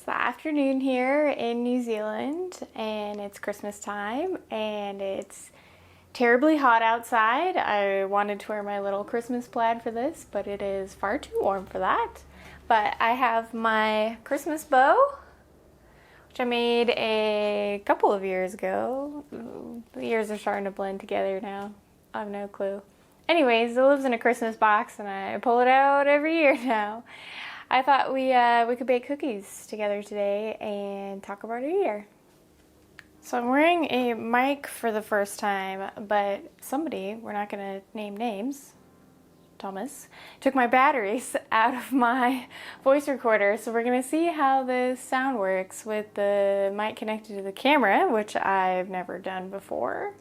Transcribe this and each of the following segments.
It's the afternoon here in New Zealand and it's Christmas time and it's terribly hot outside. I wanted to wear my little Christmas plaid for this, but it is far too warm for that. But I have my Christmas bow, which I made a couple of years ago. The years are starting to blend together now. I have no clue. Anyways, it lives in a Christmas box and I pull it out every year now. I thought we could bake cookies together today and talk about our year. So I'm wearing a mic for the first time, but somebody, we're not going to name names, Thomas, took my batteries out of my voice recorder. So we're going to see how the sound works with the mic connected to the camera, which I've never done before.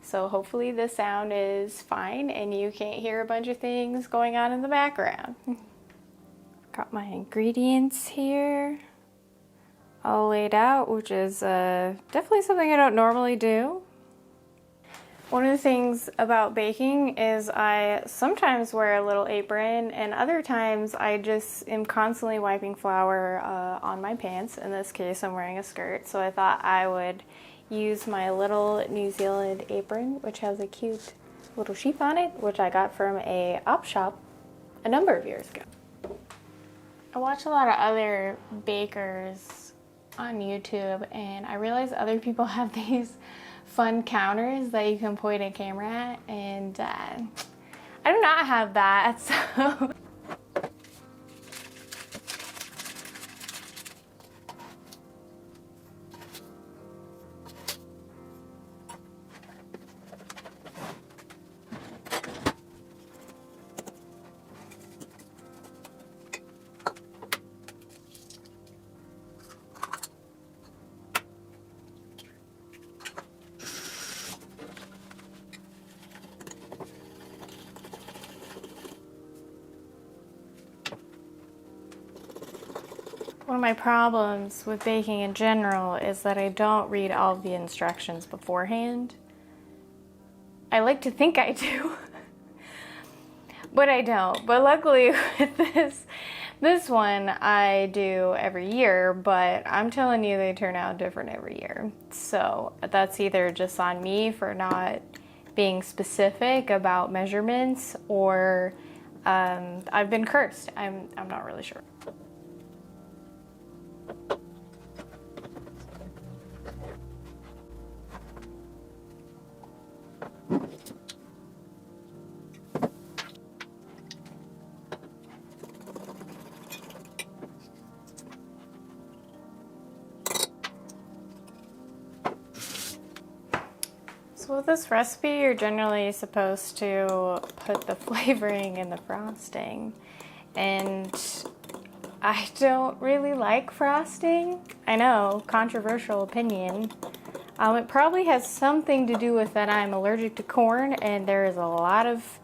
So hopefully the sound is fine and you can't hear a bunch of things going on in the background. Got my ingredients here all laid out, which is definitely something I don't normally do. One of the things about baking is I sometimes wear a little apron and other times I just am constantly wiping flour on my pants. In this case I'm wearing a skirt, so I thought I would use my little New Zealand apron, which has a cute little sheep on it, which I got from a op shop a number of years ago. I watch a lot of other bakers on YouTube and I realize other people have these fun counters that you can point a camera at, and I do not have that, so one of my problems with baking in general is that I don't read all of the instructions beforehand. I like to think I do, but I don't. But luckily with this one I do every year, but I'm telling you they turn out different every year. So that's either just on me for not being specific about measurements, or I've been cursed. I'm not really sure. So with this recipe, you're generally supposed to put the flavoring in the frosting, and I don't really like frosting. I know, controversial opinion. It probably has something to do with that I'm allergic to corn, and there is a lot of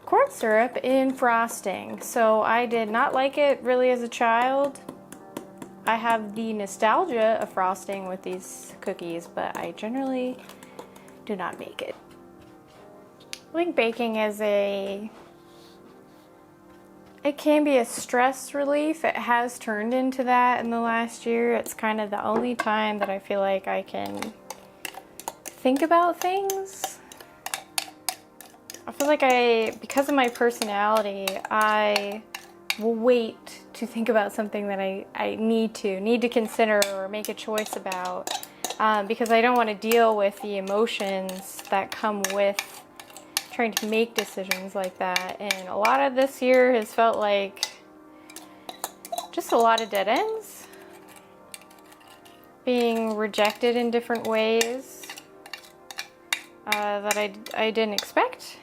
corn syrup in frosting. So I did not like it really as a child. I have the nostalgia of frosting with these cookies, but I generally do not make it. I think baking is it can be a stress relief. It has turned into that in the last year. It's kind of the only time that I feel like I can think about things. I feel like because of my personality, I will wait to think about something that I need to consider or make a choice about. Because I don't want to deal with the emotions that come with trying to make decisions like that. And a lot of this year has felt like just a lot of dead ends. Being rejected in different ways that I didn't expect.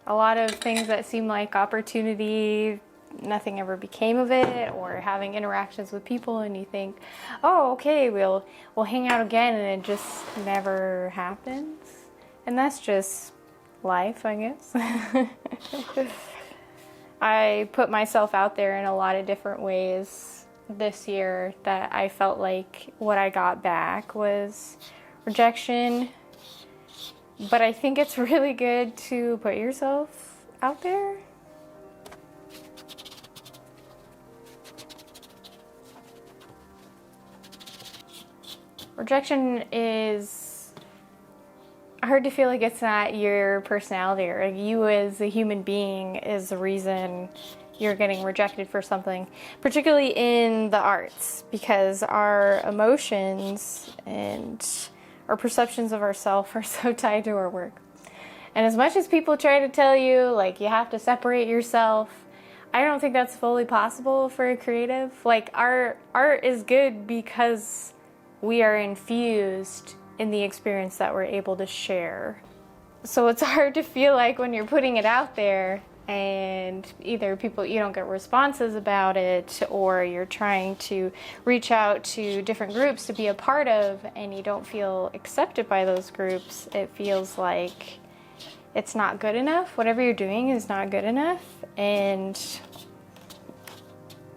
A lot of things that seem like opportunity, nothing ever became of it, or having interactions with people and you think, oh, okay, we'll hang out again, and it just never happens. And that's just life, I guess. I put myself out there in a lot of different ways this year that I felt like what I got back was rejection. But I think it's really good to put yourself out there. Rejection is hard to feel like it's not your personality or like you as a human being is the reason you're getting rejected for something, particularly in the arts, because our emotions and our perceptions of ourselves are so tied to our work. And as much as people try to tell you, like, you have to separate yourself, I don't think that's fully possible for a creative. Like, our art is good because we are infused in the experience that we're able to share. So it's hard to feel like when you're putting it out there and either you don't get responses about it, or you're trying to reach out to different groups to be a part of and you don't feel accepted by those groups. It feels like it's not good enough. Whatever you're doing is not good enough, and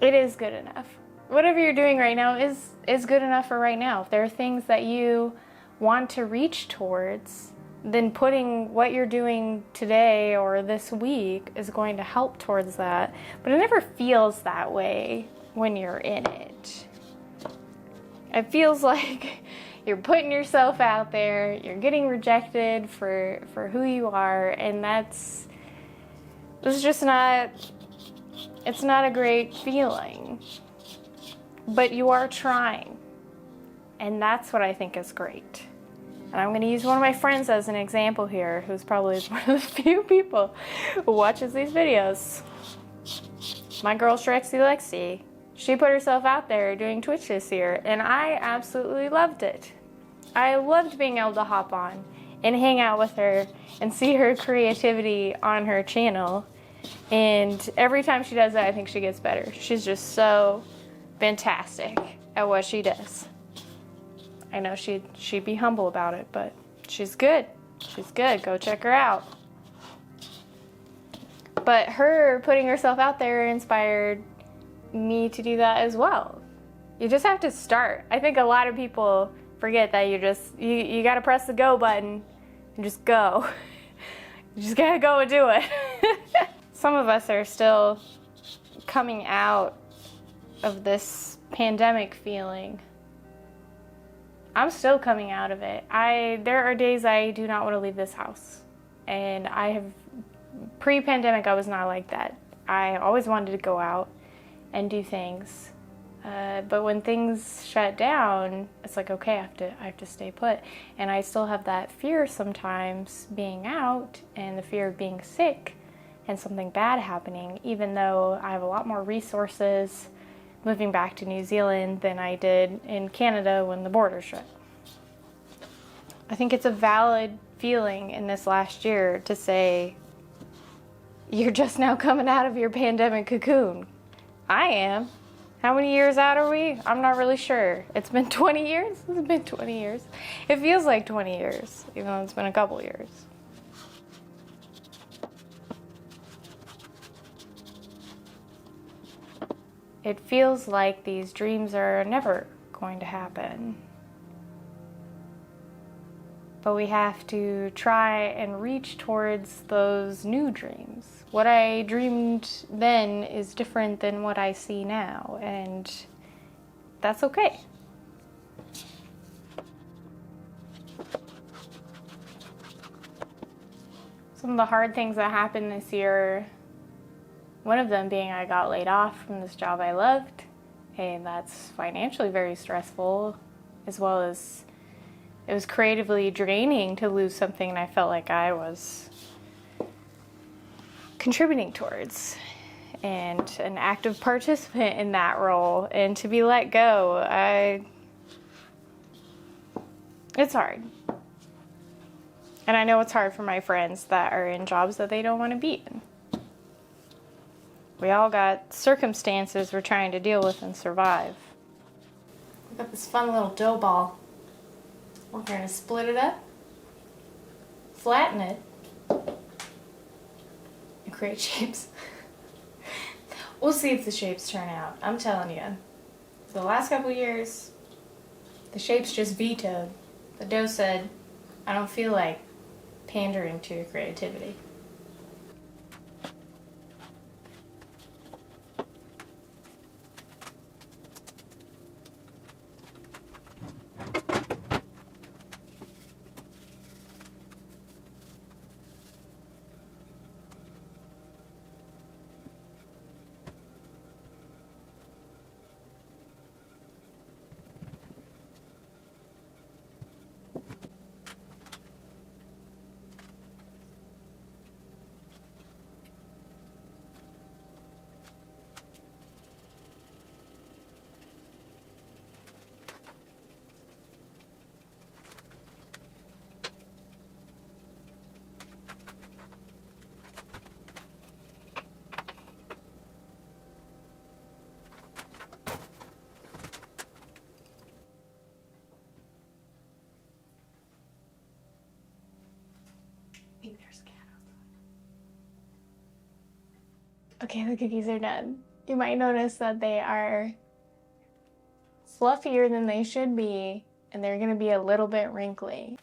it is good enough. Whatever you're doing right now is good enough for right now. If there are things that you want to reach towards, then putting what you're doing today or this week is going to help towards that. But it never feels that way when you're in it. It feels like you're putting yourself out there, you're getting rejected for who you are, and it's just not, it's not a great feeling. But you are trying, and that's what I think is great. And I'm going to use one of my friends as an example here, who's probably one of the few people who watches these videos. My girl Shrexy Lexi. She put herself out there doing Twitch this year, and I absolutely loved it. I loved being able to hop on and hang out with her and see her creativity on her channel. And every time she does that, I think she gets better. She's just so fantastic at what she does. I know she'd be humble about it, but she's good. She's good. Go check her out. But her putting herself out there inspired me to do that as well. You just have to start. I think a lot of people forget that you got to press the go button and just go. You just got to go and do it. Some of us are still coming out of this pandemic feeling. I'm still coming out of it. There are days I do not want to leave this house. And pre-pandemic, I was not like that. I always wanted to go out and do things. But when things shut down, it's like, okay, I have to stay put. And I still have that fear sometimes being out, and the fear of being sick and something bad happening, even though I have a lot more resources moving back to New Zealand than I did in Canada when the border shut. I think it's a valid feeling in this last year to say, you're just now coming out of your pandemic cocoon. I am. How many years out are we? I'm not really sure. It's been 20 years? It's been 20 years. It feels like 20 years, even though it's been a couple years. It feels like these dreams are never going to happen. But we have to try and reach towards those new dreams. What I dreamed then is different than what I see now, and that's okay. Some of the hard things that happened this year, one of them being I got laid off from this job I loved, and that's financially very stressful, as well as it was creatively draining to lose something and I felt like I was contributing towards and an active participant in that role, and to be let go, it's hard. And I know it's hard for my friends that are in jobs that they don't want to be in. We all got circumstances we're trying to deal with and survive. We've got this fun little dough ball. We're going to split it up, flatten it, and create shapes. We'll see if the shapes turn out. I'm telling you, for the last couple years, the shapes just vetoed. The dough said, I don't feel like pandering to your creativity. Okay, the cookies are done. You might notice that they are fluffier than they should be, and they're gonna be a little bit wrinkly.